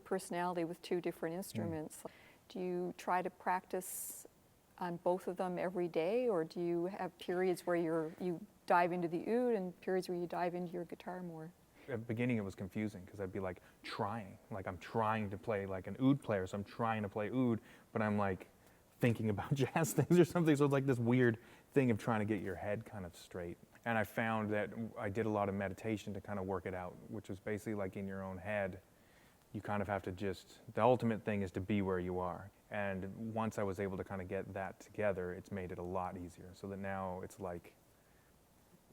personality with two different instruments. Do you try to practice on both of them every day, or do you have periods where you dive into the oud and periods where you dive into your guitar more? At the beginning it was confusing because I'd be like I'm trying to play like an oud player, so I'm trying to play oud, but I'm like thinking about jazz things or something, so it's like this weird thing of trying to get your head kind of straight. And I found that I did a lot of meditation to kind of work it out, which was basically like in your own head, you kind of have to the ultimate thing is to be where you are. And once I was able to kind of get that together, it's made it a lot easier, so that now it's like,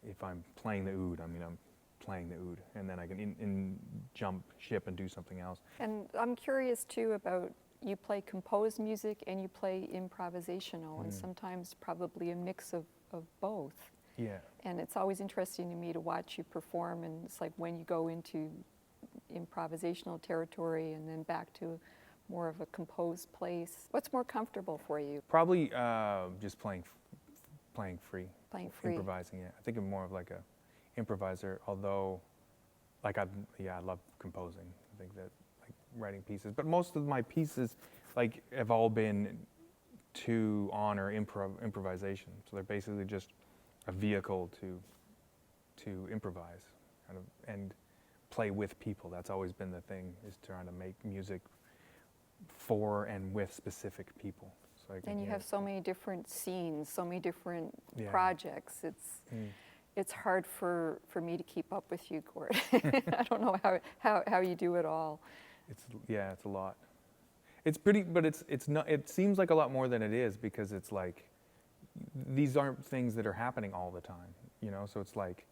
if I'm playing the oud, I'm playing the oud, and then I can jump ship and do something else. And I'm curious too about, you play composed music and you play improvisational, and sometimes probably a mix of both. Yeah. And it's always interesting to me to watch you perform, and it's like when you go into improvisational territory and then back to more of a composed place. What's more comfortable for you? Probably just playing free. Playing free. Improvising, yeah. I think I'm more of like a improviser, although like I love composing. I think that like writing pieces, but most of my pieces like have all been to honor improvisation. So they're basically just a vehicle to improvise kind of and play with people. That's always been the thing, is trying to make music for and with specific people. So and you have so many different scenes, so many different projects. It's hard for me to keep up with you, Gord. I don't know how you do it all. It's a lot. It's pretty, but it's not. It seems like a lot more than it is, because it's like these aren't things that are happening all the time, you know. So it's like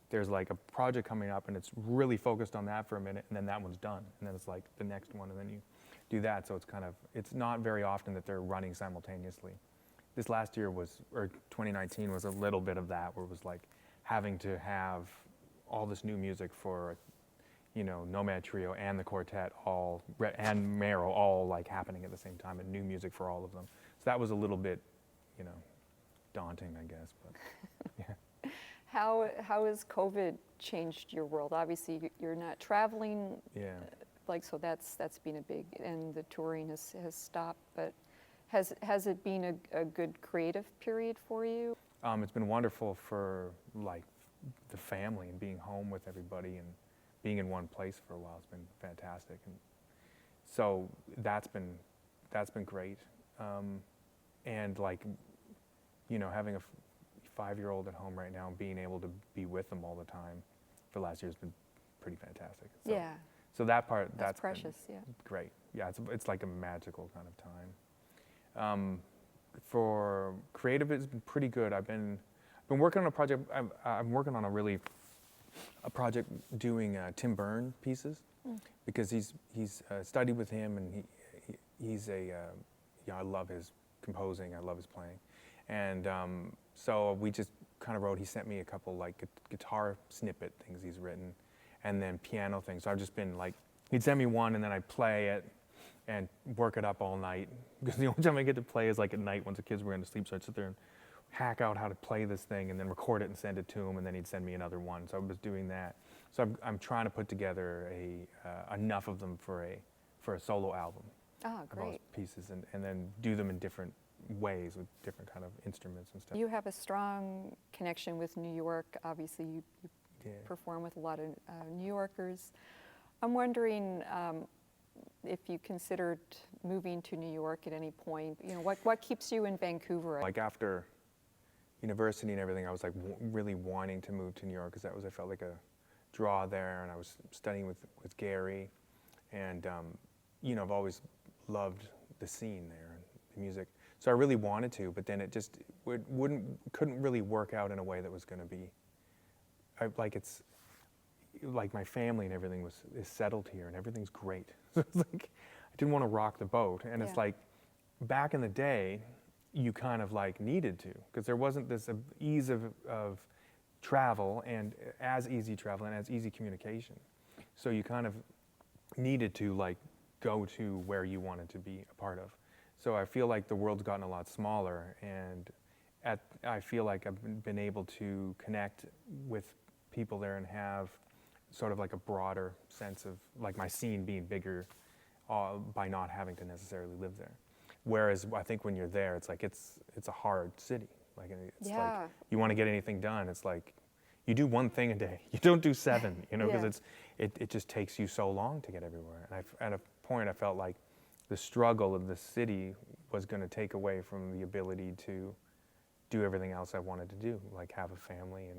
there's like a project coming up and it's really focused on that for a minute, and then that one's done, and then it's like the next one, and then you do that. So it's not very often that they're running simultaneously. This last year or 2019 was a little bit of that, where it was like having to have all this new music for, you know, Nomad Trio and the quartet and Merrill all like happening at the same time, and new music for all of them. So that was a little bit, you know, daunting, I guess, but yeah. How has COVID changed your world? Obviously, you're not traveling. Yeah. So that's been a big, and the touring has stopped. But has it been a good creative period for you? It's been wonderful for like the family and being home with everybody and being in one place for a while. It's been fantastic, and so that's been great. And like, you know, having a 5-year-old at home right now and being able to be with them all the time for last year has been pretty fantastic. So, yeah. So that part, that's precious. Yeah. Great. Yeah, it's like a magical kind of time. For creative, it's been pretty good. I've been working on a project. I'm working on a project doing Tim Byrne pieces, because he's studied with him, and he's I love his composing. I love his playing, and so we just kind of wrote. He sent me a couple like guitar snippet things he's written, and then piano things. So I've just been like, he'd send me one, and then I'd play it and work it up all night, because the only time I get to play is like at night once the kids were going to sleep. So I'd sit there and hack out how to play this thing and then record it and send it to him, and then he'd send me another one. So I was doing that. So I'm trying to put together enough of them for a solo album. Ah, great. Pieces, and then do them in different ways with different kind of instruments and stuff. You have a strong connection with New York. Obviously, you perform with a lot of New Yorkers. I'm wondering if you considered moving to New York at any point. You know, what keeps you in Vancouver? Like after university and everything, I was like really wanting to move to New York, because I felt like a draw there, and I was studying with Gary, and you know, I've always loved the scene there and the music. So I really wanted to, but then it just couldn't really work out in a way that was going to be like my family and everything is settled here, and everything's great. So it's like I didn't want to rock the boat, and it's like back in the day, you kind of like needed to, because there wasn't this ease of travel, and as easy travel and as easy communication. So you kind of needed to like go to where you wanted to be a part of. So I feel like the world's gotten a lot smaller, and I feel like I've been able to connect with people there and have sort of like a broader sense of like my scene being bigger by not having to necessarily live there. Whereas I think when you're there, it's like it's a hard city. Like it's like you want to get anything done, it's like you do one thing a day. You don't do 7, you know, because it just takes you so long to get everywhere. And at a point, I felt like the struggle of the city was going to take away from the ability to do everything else I wanted to do, like have a family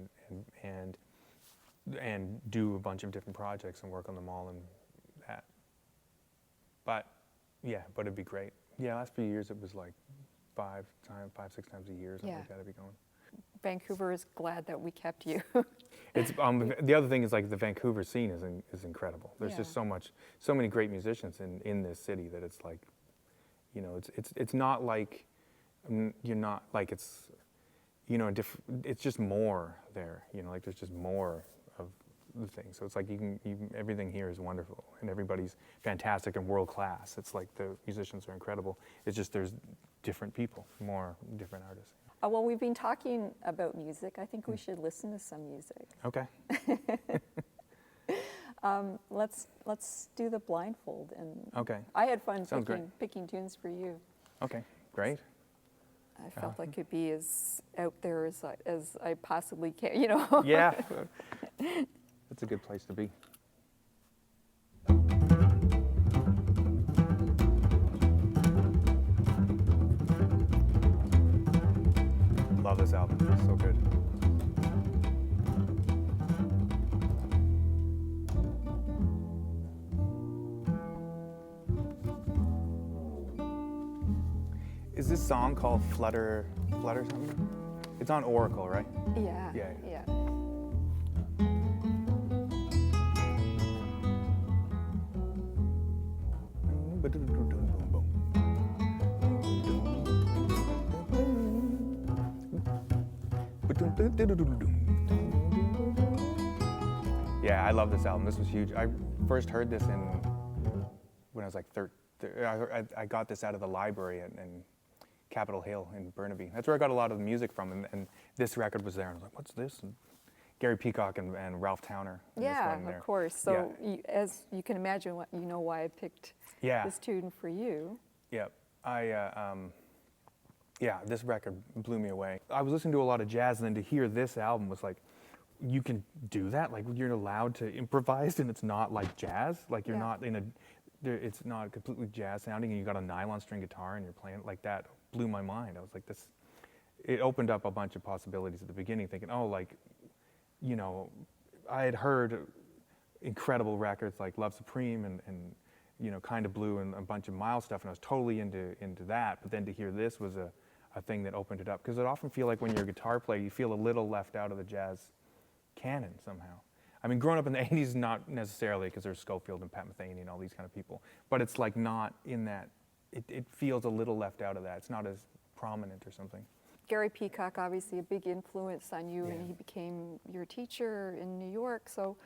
and do a bunch of different projects and work on them all and that. But it'd be great. Yeah, last few years it was like 5, 6 times a year, something like that. I'd be going. Vancouver is glad that we kept you. It's the other thing is like the Vancouver scene is incredible. There's just so many great musicians in this city that it's like, you know, it's not like you're not like it's, you know, it's just more there. You know, like there's just more of the thing. So it's like everything here is wonderful and everybody's fantastic and world class. It's like the musicians are incredible. It's just there's different people, more different artists. Well, we've been talking about music. I think we should listen to some music. Okay. Let's do the blindfold. And okay. I had fun picking tunes for you. Okay, great. I felt I could be as out there as I possibly can, you know. Yeah. That's a good place to be. Love this album. It's so good. Is this song called Flutter something? It's on Oracle, right? Yeah. Yeah. Yeah, I love this album. This was huge. I first heard this when I was like 13. I got this out of the library in Capitol Hill in Burnaby. That's where I got a lot of the music from, and this record was there. And I was like, what's this? And Gary Peacock and Ralph Towner. Yeah, of course. So as you can imagine, you know why I picked this tune for you. Yeah, this record blew me away. I was listening to a lot of jazz, and then to hear this album was like, you can do that? Like, you're allowed to improvise, and it's not like jazz? Like, you're not it's not completely jazz sounding, and you got a nylon string guitar, and you're playing it like that. Blew my mind. I was like, it opened up a bunch of possibilities at the beginning, thinking, oh, like, you know, I had heard incredible records like Love Supreme and you know, Kind of Blue and a bunch of Miles stuff, and I was totally into that. But then to hear this was a thing that opened it up, because I often feel like when you're a guitar player, you feel a little left out of the jazz canon somehow. I mean, growing up in the 80s, not necessarily, because there's Schofield and Pat Metheny and all these kind of people, but it's like not in that, it feels a little left out of that. It's not as prominent or something. Gary Peacock, obviously a big influence on you, and he became your teacher in New York. So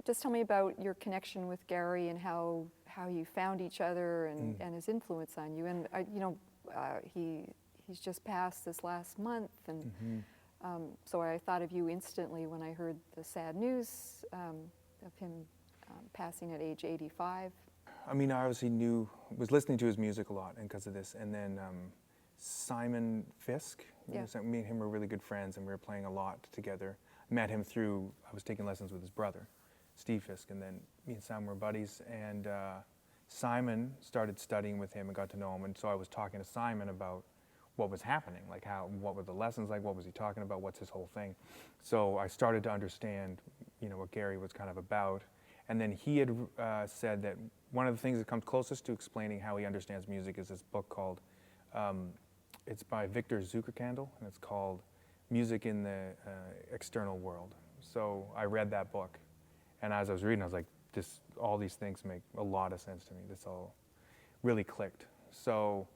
just tell me about your connection with Gary and how you found each other and his influence on you. And you know, he's just passed this last month, and so I thought of you instantly when I heard the sad news of him passing at age 85. I mean, I obviously was listening to his music a lot, and because of this, and then Simon Fisk, me and him were really good friends, and we were playing a lot together. I met him through, I was taking lessons with his brother, Steve Fisk, and then me and Simon were buddies, and Simon started studying with him and got to know him, and so I was talking to Simon about what was happening, like what were the lessons like, what was he talking about, what's his whole thing. So I started to understand, you know, what Gary was kind of about, and then he had said that one of the things that comes closest to explaining how he understands music is this book called, it's by Victor Zuckerkandl, and it's called Music in the External World. So I read that book, and as I was reading, I was like, all these things make a lot of sense to me. This all really clicked. So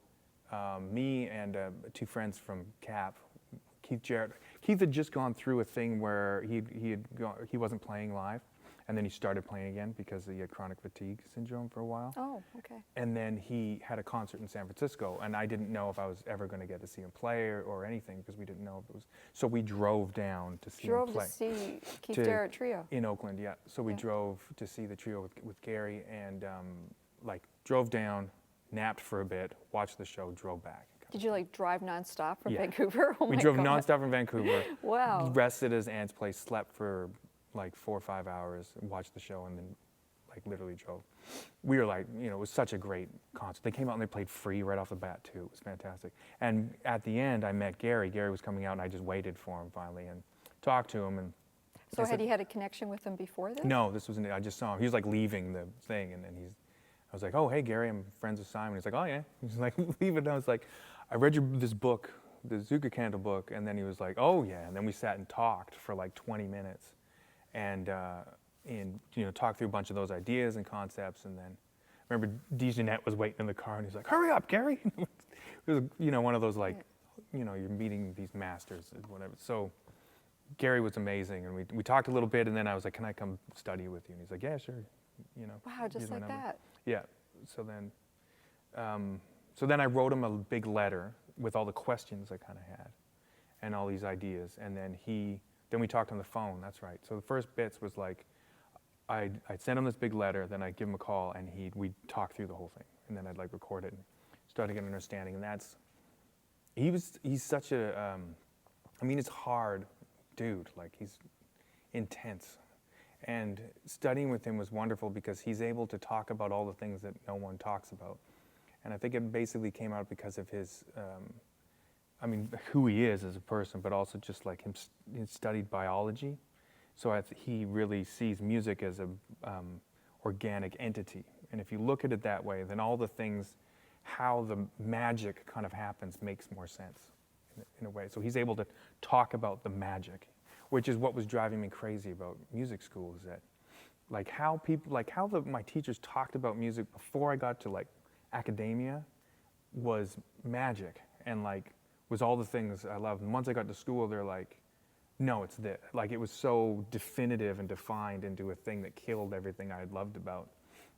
me and 2 friends from Cap, Keith Jarrett. Keith had just gone through a thing where he wasn't playing live, and then he started playing again because he had chronic fatigue syndrome for a while. Oh, okay. And then he had a concert in San Francisco, and I didn't know if I was ever going to get to see him play or anything, because we didn't know if it was. So we drove down to see him play. Drove to see Keith Jarrett Trio. In Oakland, yeah. So we drove to see the trio with Gary, and like drove down, napped for a bit, watched the show, drove back. Did you like drive nonstop from Yeah. Vancouver? Oh We my drove God. nonstop from Vancouver. Wow. Rested at his aunt's place, slept for like 4 or 5 hours, watched the show, and then like literally drove. We were like, you know, it was such a great concert. They came out and they played free right off the bat too. It was fantastic. And at the end, I met Gary. Gary was coming out, and I just waited for him finally and talked to him. And So had you had a connection with him before this? no, this wasn't. I just saw him. He was like leaving the thing, and then I was like, oh hey Gary, I'm friends with Simon. He's like, oh yeah. He's like leaving. And I was like, I read this book, the Zuka Candle book, and then he was like, oh yeah. And then we sat and talked for like 20 minutes, and you know, talked through a bunch of those ideas and concepts. And then I remember DeJeanette was waiting in the car, and he's like, hurry up, Gary. It was, you know, one of those like, you know, you're meeting these masters and whatever. So Gary was amazing, and we talked a little bit, and then I was like, can I come study with you? And he's like, yeah, sure. You know. Wow, just like that. Yeah. So then I wrote him a big letter with all the questions I kind of had, and all these ideas, and then we talked on the phone. That's right. So the first bits was like, I'd send him this big letter, then I'd give him a call, and we'd talk through the whole thing, and then I'd like record it and start to get an understanding. And he's such a, I mean, it's hard dude. Like, he's intense. And studying with him was wonderful because he's able to talk about all the things that no one talks about. And I think it basically came out because of his, I mean, who he is as a person, but also just like he studied biology. So he really sees music as a organic entity. And if you look at it that way, then all the things, how the magic kind of happens makes more sense in a way. So he's able to talk about the magic, which is what was driving me crazy about music school, is that like how my teachers talked about music before I got to like academia was magic, and like was all the things I loved. And once I got to school, they're like, no, it's this. Like, it was so definitive and defined into a thing that killed everything I had loved about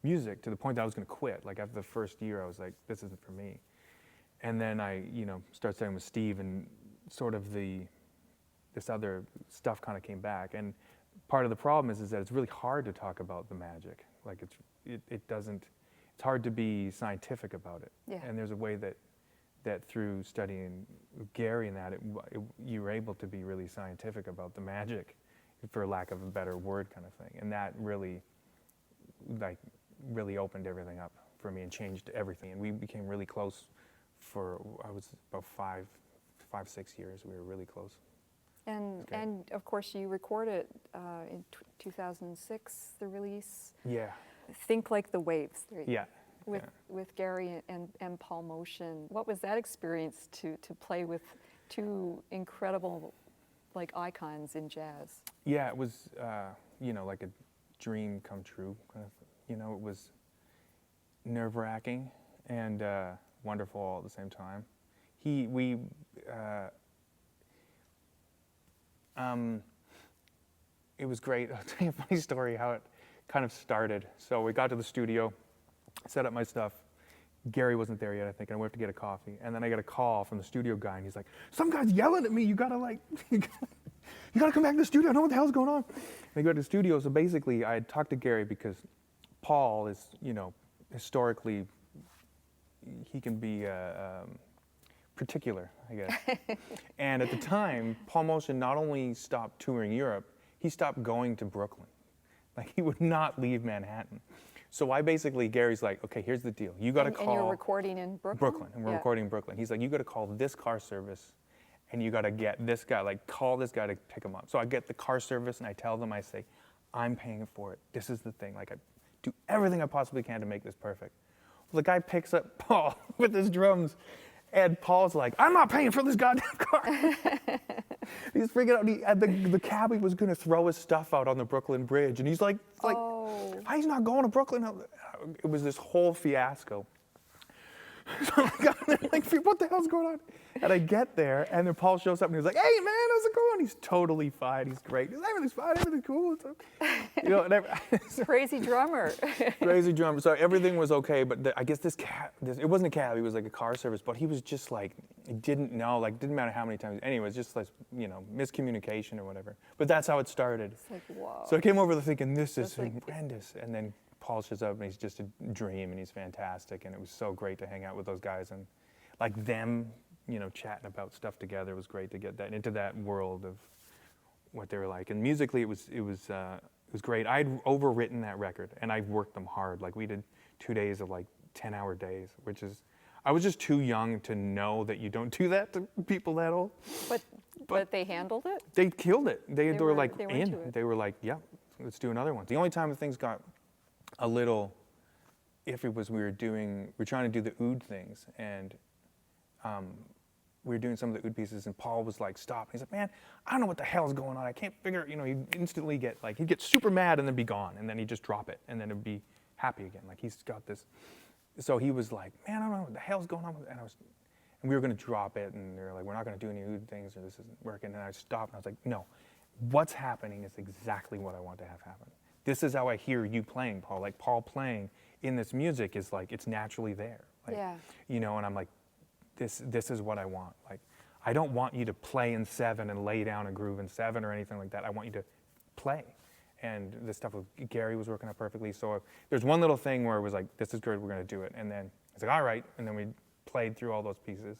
music, to the point that I was going to quit. Like, after the first year, I was like, this isn't for me. And then I, you know, started studying with Steve, and sort of this other stuff kind of came back. And part of the problem is that it's really hard to talk about the magic. Like, it's hard to be scientific about it. Yeah. And there's a way that through studying Gary and that, you were able to be really scientific about the magic, for lack of a better word, kind of thing. And that really opened everything up for me and changed everything. And we became really close for, I was about 5-6 years. We were really close. And of course you recorded in 2006 the release. Yeah. Think Like the Waves. Yeah. With Gary and Paul Motion. What was that experience to play with two incredible like icons in jazz? Yeah, it was you know, like a dream come true kind of. You know, it was nerve-wracking and wonderful all at the same time. It was great. I'll tell you a funny story how it kind of started. So we got to the studio, set up my stuff. Gary wasn't there yet, I think, and I went to get a coffee. And then I got a call from the studio guy, and he's like, some guy's yelling at me. You gotta you gotta come back to the studio. I don't know what the hell's going on. And I go to the studio. So basically, I had talked to Gary because Paul is, you know, historically, he can be particular, I guess. And at the time, Paul Motion not only stopped touring Europe, he stopped going to Brooklyn. Like, he would not leave Manhattan. So Gary's like, okay, here's the deal. You got to call. And you're recording in Brooklyn? Brooklyn, and we're recording in Brooklyn. He's like, you got to call this car service, and you got to get this guy, like, call this guy to pick him up. So I get the car service, and I tell them, I say, I'm paying for it. This is the thing. Like, I do everything I possibly can to make this perfect. Well, the guy picks up Paul with his drums, and Paul's like, I'm not paying for this goddamn car. He's freaking out. The cabbie was going to throw his stuff out on the Brooklyn Bridge. And he's like, oh. He's not going to Brooklyn. It was this whole fiasco. So I'm like, what the hell's going on? And I get there, and then Paul shows up, and he's like, hey, man, how's it going? He's totally fine. He's great. He's, everything's fine. Everything's cool. You know, crazy drummer. Crazy drummer. So everything was okay, but I guess it wasn't a cab. He was like a car service, but he was just like, he didn't know, like, didn't matter how many times. Anyway, it's just like, you know, miscommunication or whatever. But that's how it started. It's like, whoa. So I came over thinking, this is horrendous. And then Paul shows up and he's just a dream and he's fantastic, and it was so great to hang out with those guys and like them, you know, chatting about stuff together. It was great to get that into that world of what they were like. And musically, it was great. I'd overwritten that record and I worked them hard. Like we did 2 days of like 10-hour days, which is, I was just too young to know that you don't do that to people that old. But they handled it? They killed it. They were like they were in. into it. They were like, yeah, let's do another one. The only time things got a little iffy was we were trying to do the oud things, and we were doing some of the oud pieces, and Paul was like, stop. He's like, man, I don't know what the hell's going on. I can't figure it. You know, he'd instantly get like, he'd get super mad and then be gone, and then he'd just drop it, and then it'd be happy again. Like he's got this. So he was like, man, I don't know what the hell's going on. And we were going to drop it, and they were like, we're not going to do any oud things, or this isn't working. And I stopped, and I was like, no, what's happening is exactly what I want to have happen. This is how I hear you playing, Paul. Like Paul playing in this music is like, it's naturally there. Like, yeah. You know, and I'm like, this is what I want. Like, I don't want you to play in 7 and lay down a groove in 7 or anything like that. I want you to play. And the stuff with Gary was working out perfectly. So there's one little thing where it was like, this is good, we're going to do it. And then it's like, all right. And then we played through all those pieces.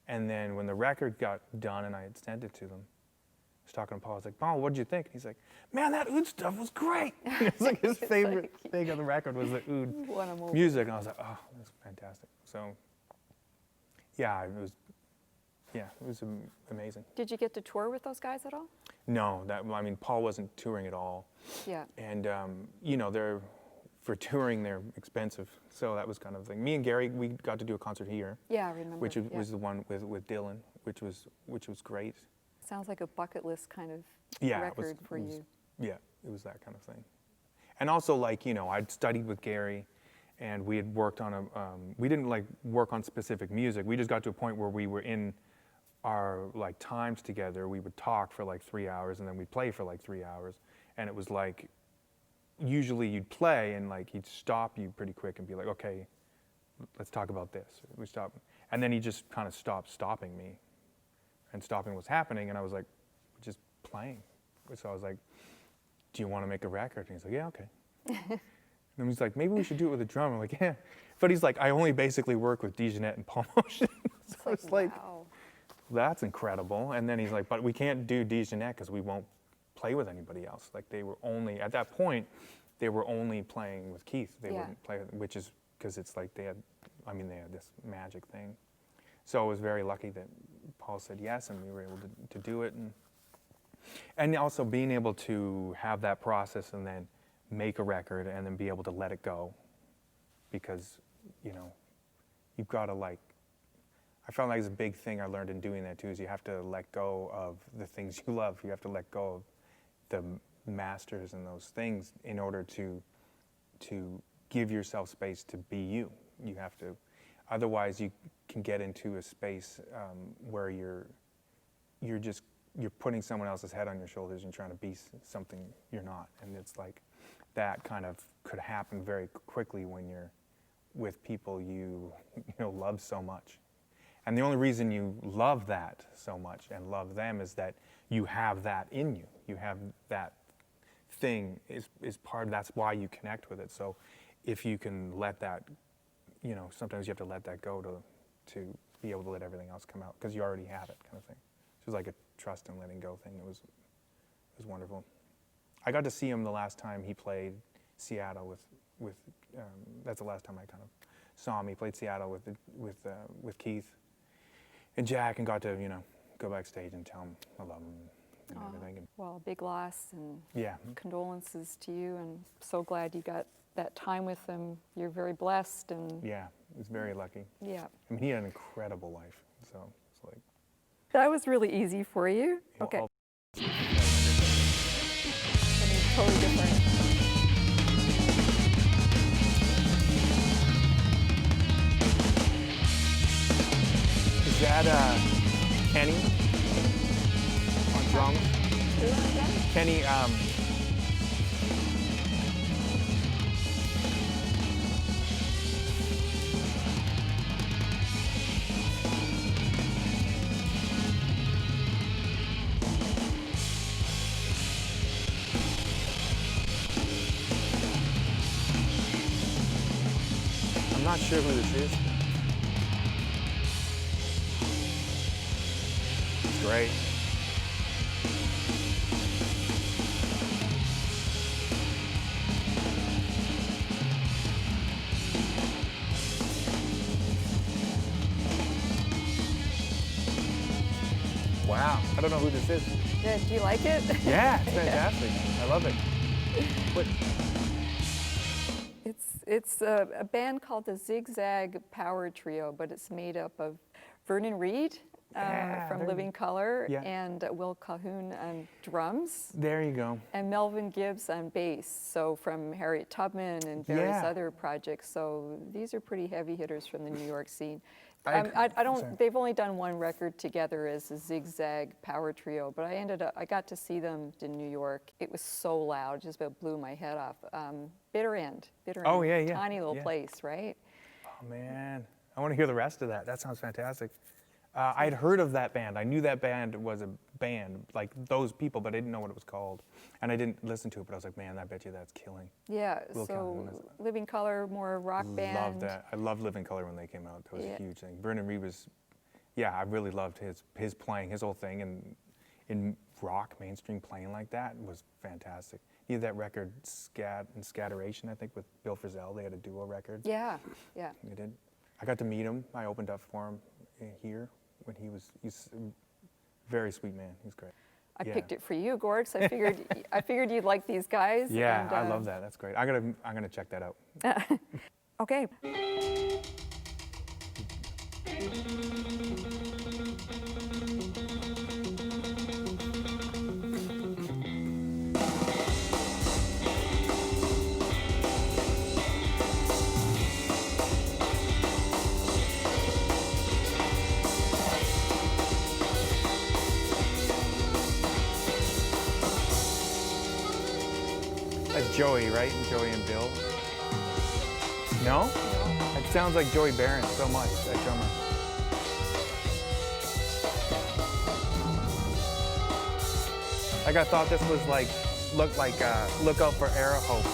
And then when the record got done and I had sent it to them, I was talking to Paul. I was like, Paul, what did you think? And he's like, man, that oud stuff was great. It's like his favorite thing on the record was the oud music. And I was like, oh, it was fantastic. So, yeah, it was amazing. Did you get to tour with those guys at all? No, Paul wasn't touring at all. Yeah. And, you know, for touring, they're expensive. So that was kind of the thing. Me and Gary, we got to do a concert here. Yeah, I remember. Which was the one with Dylan, which was great. Sounds like a bucket list kind of record for you. Yeah, it was that kind of thing. And also, like, you know, I'd studied with Gary, and we had worked on we didn't like work on specific music. We just got to a point where we were in our like times together. We would talk for like 3 hours, and then we'd play for like 3 hours. And it was like, usually you'd play, and like he'd stop you pretty quick and be like, okay, let's talk about this. We stop, and then he just kind of stopped stopping me, and stopping what's happening. And I was like, we're just playing. So I was like, do you want to make a record? And he's like, yeah, okay. And he's like, maybe we should do it with a drum. I'm like, yeah. But he's like, I only basically work with DeJohnette and Paul Motion. So it's like, wow. That's incredible. And then he's like, but we can't do DeJohnette because we won't play with anybody else. Like they were only, at that point, they were only playing with Keith. They wouldn't play with, which is because it's like they had this magic thing. So I was very lucky that Paul said yes, and we were able to do it. And also being able to have that process and then make a record and then be able to let it go, because, you know, you've got to like, I felt like it's a big thing I learned in doing that too, is you have to let go of the things you love. You have to let go of the masters and those things in order to give yourself space to be you. You have to, otherwise you can get into a space where you're putting someone else's head on your shoulders and trying to be something you're not. And it's like, that kind of could happen very quickly when you're with people you love so much. And the only reason you love that so much and love them is that you have that in you. You have that thing is part of, that's why you connect with it. So if you can let that, sometimes you have to let that go to be able to let everything else come out, because you already have it, kind of thing. It was like a trust and letting go thing. It was wonderful. I got to see him the last time he played Seattle with that's the last time I kind of saw him. He played Seattle with Keith and Jack, and got to go backstage and tell him I love him and everything. And well, big loss, and condolences to you, and so glad you got that time with him. You're very blessed, and yeah, he was very lucky. Yeah, I mean, he had an incredible life, so it's like that was really easy for you. Okay. Totally different. Is that Kenny on drums? Kenny, not sure who this is. It's great. Wow, I don't know who this is. Yeah, do you like it? Yeah, it's fantastic. I love it. What? It's a band called the Zigzag Power Trio, but it's made up of Vernon Reid from Living Colour and Will Calhoun on drums. There you go. And Melvin Gibbs on bass, so from Harriet Tubman and various other projects. So these are pretty heavy hitters from the New York scene. They've only done one record together as a Zigzag Power Trio, but I got to see them in New York. It was so loud, just about blew my head off. Bitter End. Oh, yeah. Tiny little place, right? Oh, man. I want to hear the rest of that. That sounds fantastic. I'd heard of that band. I knew that band was a band, like those people, but I didn't know what it was called. And I didn't listen to it, but I was like, man, I bet you that's killing. Yeah, so Living Colour, more rock band. Love that. I loved Living Colour when they came out. That was a huge thing. Vernon Reid was, I really loved his playing, his whole thing. And in rock, mainstream playing like that was fantastic. He had that record, Scat and Scatteration, I think, with Bill Frisell. They had a duo record. Yeah. They did. I got to meet him. I opened up for him here when he's a very sweet man. He's great. I picked it for you, Gord, because I figured you'd like these guys. Yeah, and, I love that. That's great. I'm gonna check that out. Okay. That's Joey, right? Joey and Bill. No? It sounds like Joey Barron so much, that drummer. Like I thought this was like, Look Out for Era Hope.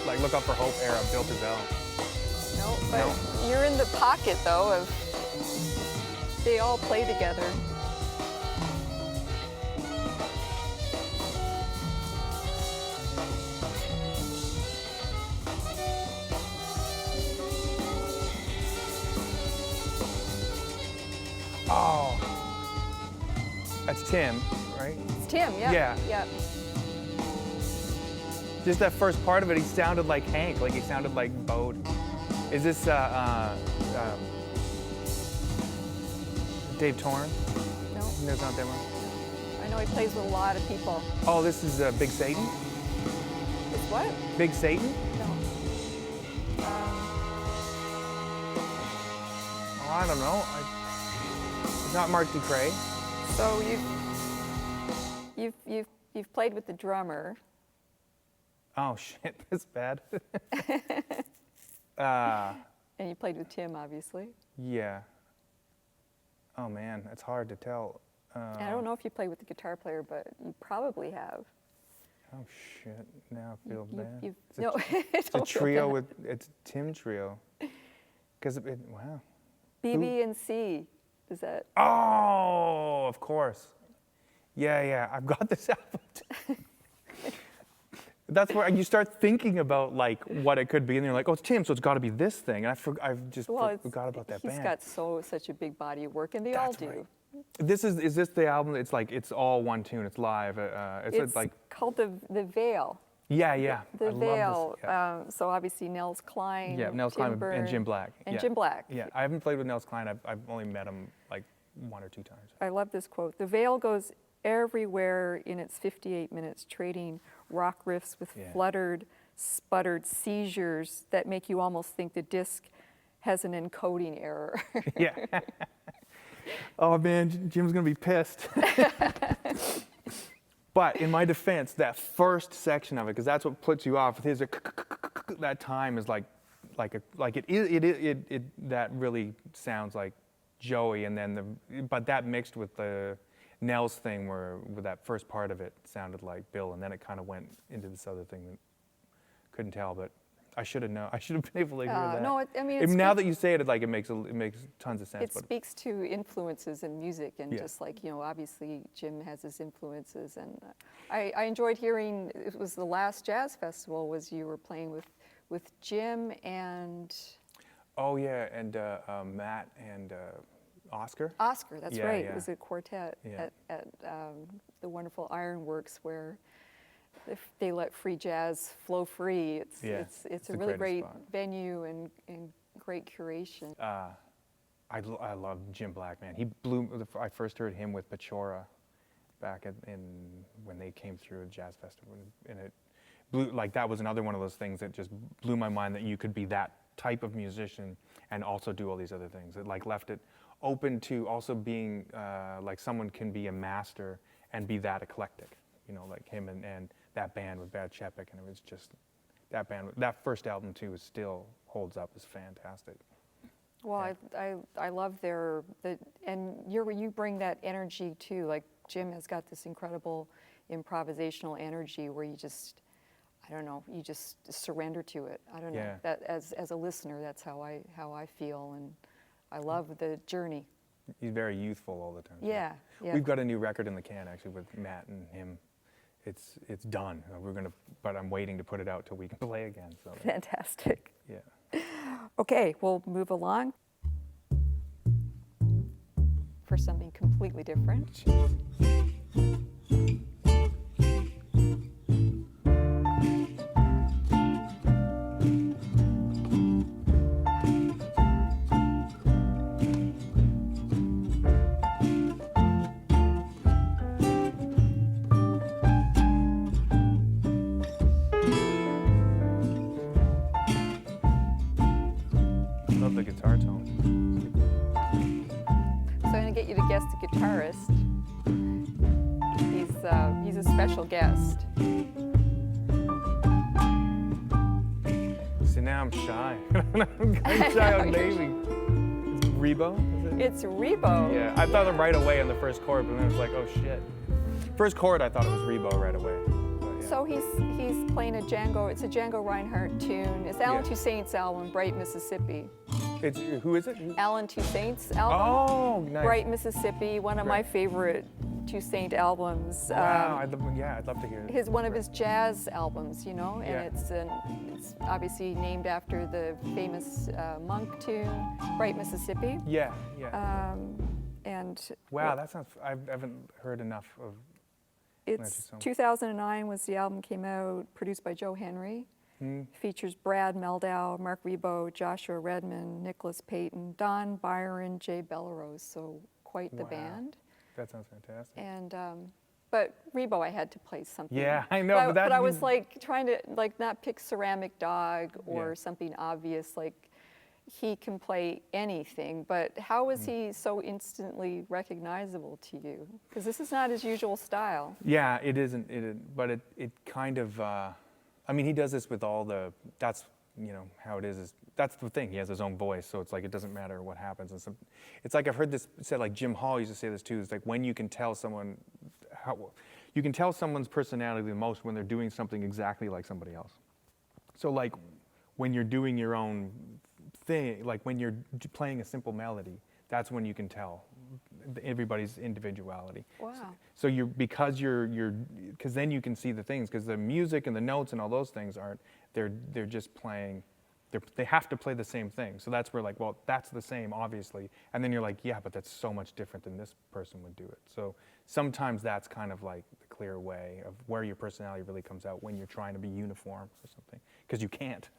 Like Look Out for Hope era, Bill Frisell. No, but you're in the pocket though of, they all play together. Oh, that's Tim, right? It's Tim, yeah. Just that first part of it, he sounded like Hank, like he sounded like Bode. Is this Dave Torn? No. No, it's not that one. I know he plays with a lot of people. Oh, this is Big Satan? It's what? Big Satan? No. Oh, I don't know. It's not Mark Ducray. So you've played with the drummer. Oh shit, that's bad. And you played with Tim, obviously. Yeah. Oh man, it's hard to tell. And I don't know if you played with the guitar player, but you probably have. Oh shit, now I feel bad. It's a trio it's Tim trio. Because wow. BB and C, is that? Oh, of course. Yeah, I've got this album. That's where you start thinking about like what it could be, and you're like, oh, it's Tim, so it's got to be this thing. And I've just forgot about that band. He's got such a big body of work, and they all do. Right. Is this the album? It's like it's all one tune. It's live. It's like called the Veil. Yeah. The I Veil. Love this. So obviously Nels Cline. Yeah, Nels Cline and Jim Black. Jim Black. Yeah, I haven't played with Nels Cline. I've only met him like 1 or 2 times. I love this quote. The Veil goes everywhere in its 58 minutes, trading rock riffs with fluttered, sputtered seizures that make you almost think the disc has an encoding error. Yeah. Oh man, Jim's gonna be pissed. But in my defense, that first section of it, because that's what puts you off. His that time is like that really sounds like Joey, and then but that mixed with the Nels thing, where with that first part of it sounded like Bill, and then it kind of went into this other thing that couldn't tell, but I should have known. I should have been able to hear that. No, I mean, Now that you say it, it makes tons of sense. It speaks to influences in music, and Yeah. just like, obviously Jim has his influences, and I enjoyed hearing, it was the last jazz festival, was you were playing with Jim and... Oh yeah, and Matt and Oscar. Oscar, that's Yeah, right. yeah. It was a quartet Yeah. at the wonderful Ironworks, where if they let free jazz flow free. It's It's a the really greatest great spot. venue and great curation. I love Jim Black, man. He blew. I first heard him with Pechora back when they came through a jazz festival, and it blew. Like that was another one of those things that just blew my mind, that you could be that type of musician and also do all these other things. It like left it open to also being like someone can be a master and be that eclectic, like him and that band with Bad Chepik, and it was just that first album too still holds up, is fantastic. Well, Yeah. I love and you bring that energy too. Like Jim has got this incredible improvisational energy where you just, I don't know, you just surrender to it. I don't know. Yeah. That as a listener, that's how I feel, and I love the journey. He's very youthful all the time. Yeah, yeah. We've got a new record in the can actually with Matt and him. It's done. But I'm waiting to put it out till we can play again. So Fantastic. yeah. Okay, we'll move along for something completely different. Love the guitar tone. So I'm going to get you to guess the guitarist. He's a special guest. See, now I'm shy. I'm shy on naming. It's Rebo, is it? It's Rebo. Yeah, I thought it right away on the first chord, but then it was like, oh shit. First chord, I thought it was Rebo right away. But, yeah. So he's playing it's a Django Reinhardt tune. It's Alan Yeah. Toussaint's album, Bright Mississippi. Who is it? Alan Toussaint's album, Oh, nice. Bright Mississippi, one of my Great. favorite Toussaint albums. Wow, I'd love to hear it. One of his jazz albums, and Yeah. it's obviously named after the famous monk tune, Bright Mississippi. Yeah, yeah. And Wow, that sounds. I haven't heard enough of. it's Toussaint. 2009 was the album came out, produced by Joe Henry. Features Brad Meldau, Mark Rebo, Joshua Redman, Nicholas Payton, Don Byron, Jay Bellerose. So quite the Wow. band. That sounds fantastic. And but Rebo, I had to play something. Yeah, I know, but that- I was like trying to not pick Ceramic Dog or Yeah. something obvious. Like he can play anything, but how is he so instantly recognizable to you? Because this is not his usual style. Yeah, it isn't. But it kind of. I mean, he does this with all the. That's how it is. That's the thing. He has his own voice, so it's like it doesn't matter what happens. And it's like I've heard this said. Like Jim Hall used to say this too. It's like when you can tell someone you can tell someone's personality the most when they're doing something exactly like somebody else. So like when you're doing your own thing, like when you're playing a simple melody, that's when you can tell everybody's individuality. Wow. So because then you can see the things, because the music and the notes and all those things they're just playing, they have to play the same thing. So that's where like, well, that's the same, obviously. And then you're like, yeah, but that's so much different than this person would do it. So sometimes that's kind of like the clear way of where your personality really comes out when you're trying to be uniform or something, because you can't.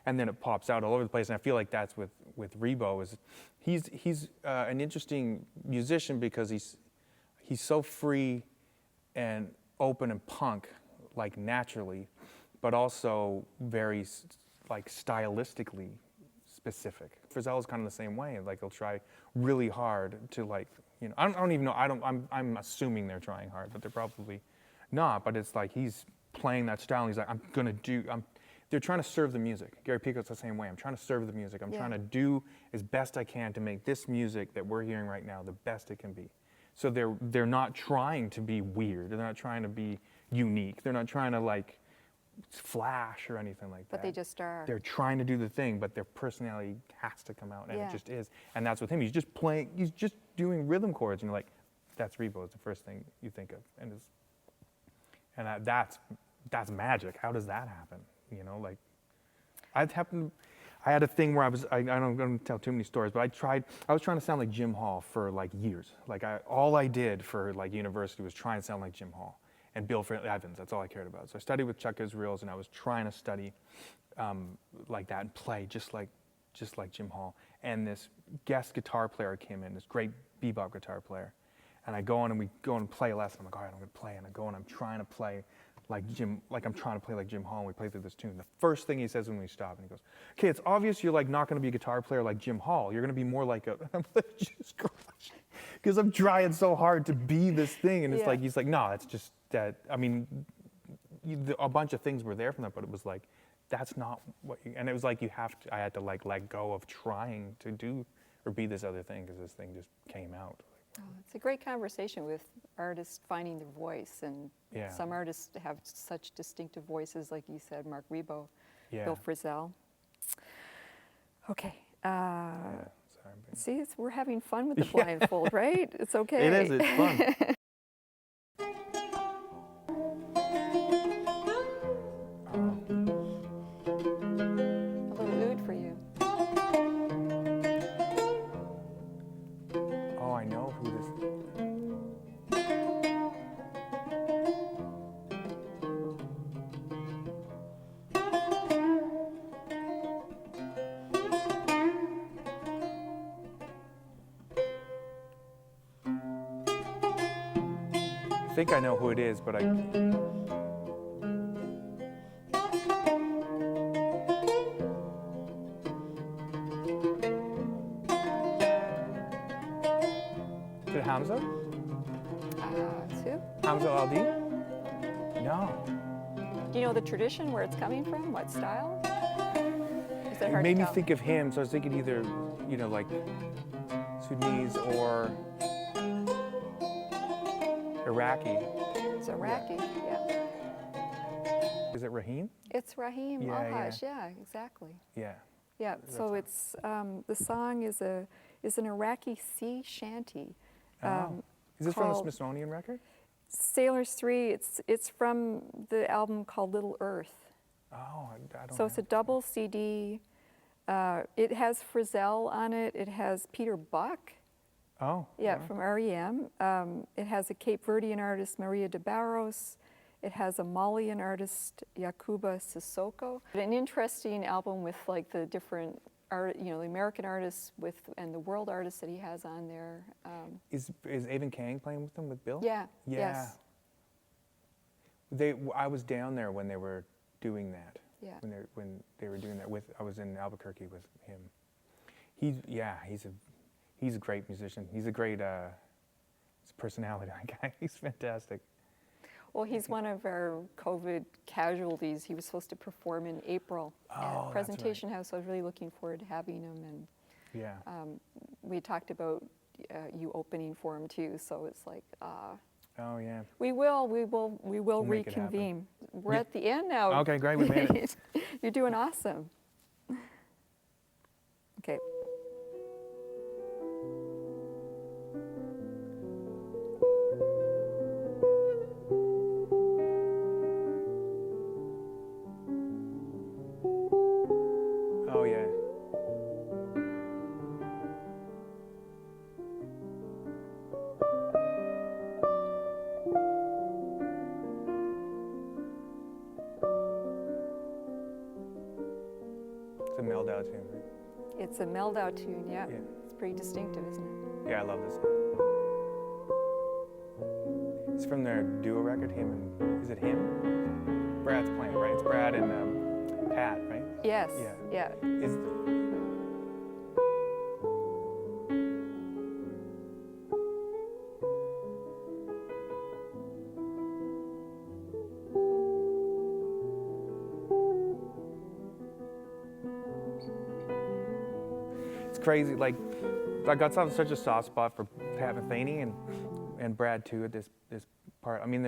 And then it pops out all over the place. And I feel like that's with Rebo, is he's an interesting musician because he's so free and open and punk, like naturally, but also very like stylistically specific. Frizzell's kind of the same way. Like he'll try really hard to like, I don't even know. I'm assuming they're trying hard, but they're probably not. But it's like he's playing that style. And he's like, they're trying to serve the music. Gary Pico's the same way. I'm trying to serve the music. I'm trying to do as best I can to make this music that we're hearing right now the best it can be. So they're not trying to be weird. They're not trying to be unique. They're not trying to like flash or anything like that. But they just are. They're trying to do the thing, but their personality has to come out, and Yeah. it just is. And that's with him. He's just playing. He's just doing rhythm chords, and you're like, "That's Rebo." Is the first thing you think of, and that's magic. How does that happen? You know, like I had a thing where I don't going to tell too many stories, but I was trying to sound like Jim Hall for like years. Like all I did for like university was try and sound like Jim Hall and Bill Evans. That's all I cared about. So I studied with Chuck Israels, and I was trying to study like that and play just like Jim Hall. And this guest guitar player came in, this great bebop guitar player. And I go in and we go and play a lesson. I'm like, all right, I'm going to play. And I go and I'm trying to play like Jim Hall, and we play through this tune. The first thing he says when we stop, and he goes, "Okay, it's obvious you're like not going to be a guitar player like Jim Hall. You're going to be more like a." I'm like, Jesus Christ, because I'm trying so hard to be this thing, and it's like he's like, "No, it's just that." I mean, a bunch of things were there from that, but it was like, that's not what. And it was like I had to like let go of trying to do or be this other thing, because this thing just came out. Oh, it's a great conversation with artists finding their voice, and some artists have such distinctive voices, like you said, Mark Rebo, Bill Frisell. Okay. See, we're having fun with the blindfold, right? It's okay. It is. It's fun. A little oud for you. Oh, I know who this is. I think I know who it is, but I... Is it Hamza? Who? Hamza Aldi? No. Do you know the tradition, where it's coming from? What style? Is it It hard made to me tell? think of him, so I was thinking either, you know, like Sudanese or Iraqi. It's Iraqi, yeah. Is it Raheem? It's Raheem Yeah, Alhaj, yeah, exactly. Yeah. Yeah, so it's, the song is an Iraqi sea shanty. Is this from the called Smithsonian record? Sailors 3, it's from the album called Little Earth. Oh, I don't So it's a double CD. It has Frisell on it. It has Peter Buck. Oh. Yeah, wow. from REM. It has a Cape Verdean artist, Maria de Barros. It has a Malian artist, Yakuba Sissoko. An interesting album with like the different art, the American artists and the world artists that he has on there. Is Avon Kang playing with them, with Bill? Yeah. Yeah. Yes. I was down there when they were doing that. Yeah. When they were doing that I was in Albuquerque with him. He's a great musician. He's a great personality guy. He's fantastic. Well, he's one of our COVID casualties. He was supposed to perform in April at Presentation House. I was really looking forward to having him, and we talked about you opening for him too. So it's like, oh yeah. we will We'll make it happen. reconvene. We're at the end now. Okay, great. We made it. You're doing awesome. Okay. Oh yeah. It's a Meldau tune, right? It's a Meldau tune, yeah. Yeah. It's pretty distinctive, isn't it? Yeah, I love this song. It's from their duo record, is it him? Brad's playing, right? It's Brad and Pat, right? Yes. Yeah. Yeah. It's crazy. Like, I got such a soft spot for Pat Metheny and Brad too at this part. I mean,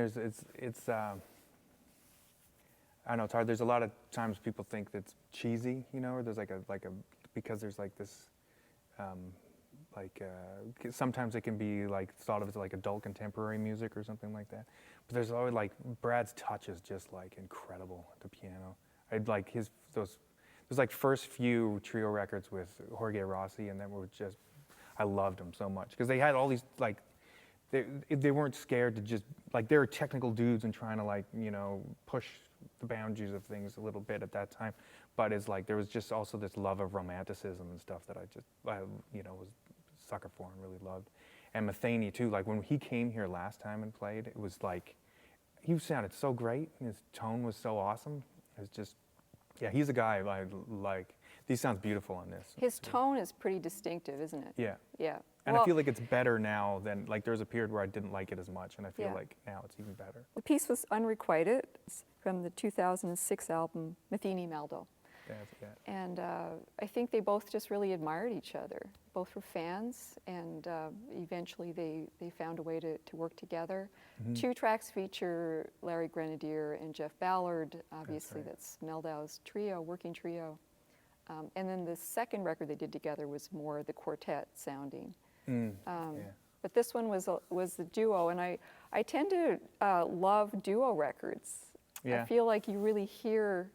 I know it's hard. There's a lot of times people think that's cheesy, you know, or there's because there's like this, sometimes it can be like thought of as like adult contemporary music or something like that. But there's always like Brad's touch is just like incredible at the piano. I'd like there's like first few trio records with Jorge Rossi, and then I loved them so much because they had all these like. They weren't scared to just, like, they were technical dudes and trying to, like, you know, push the boundaries of things a little bit at that time. But it's like, there was just also this love of romanticism and stuff that I was sucker for and really loved. And Metheny, too, like, when he came here last time and played, it was like, he sounded so great, and his tone was so awesome. It's just, yeah, he's a guy I like. He sounds beautiful on this. His tone is pretty distinctive, isn't it? Yeah. Yeah. And well, I feel like it's better now than, like, there was a period where I didn't like it as much, and I feel like now it's even better. The piece was Unrequited. It's from the 2006 album, Metheny Maldo. Yeah. And I think they both just really admired each other. Both were fans, and eventually they found a way to work together. Mm-hmm. 2 tracks feature Larry Grenadier and Jeff Ballard. Obviously, that's Meldau's trio, working trio. And then the second record they did together was more the quartet sounding. But this one was the duo, and I tend to love duo records. Yeah. I feel like you really hear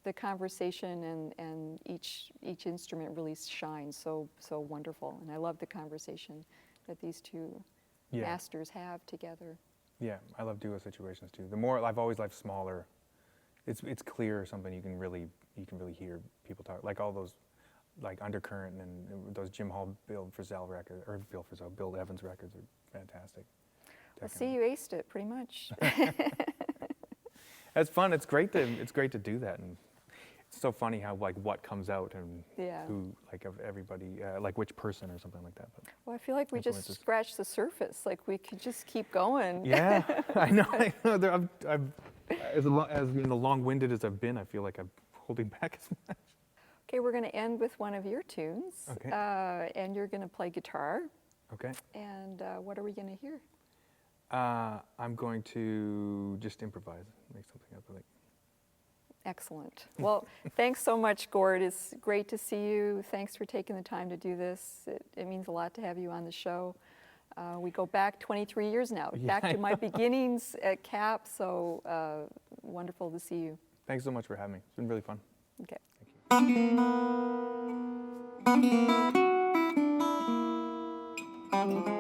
the conversation, and each instrument really shines so wonderful. And I love the conversation that these two masters have together. Yeah, I love duo situations too. The more I've always liked smaller. It's clear something you can really hear people talk, like all those like Undercurrent and those Jim Hall Bill Evans records are fantastic. Well, see, you aced it pretty much. That's fun. It's great to do that, and it's so funny how like what comes out and who like of everybody like which person or something like that. But well, I feel like we just scratched the surface. Like we could just keep going. Yeah, I know. As long-winded as I've been, I feel like I'm holding back as much. Okay, we're going to end with one of your tunes. Okay. And you're going to play guitar. Okay. And what are we going to hear? I'm going to just improvise, make something up. Excellent. Well, thanks so much, Gord. It's great to see you. Thanks for taking the time to do this. It means a lot to have you on the show. We go back 23 years now, back to my beginnings at CAP, so wonderful to see you. Thanks so much for having me. It's been really fun. Okay. Thank you.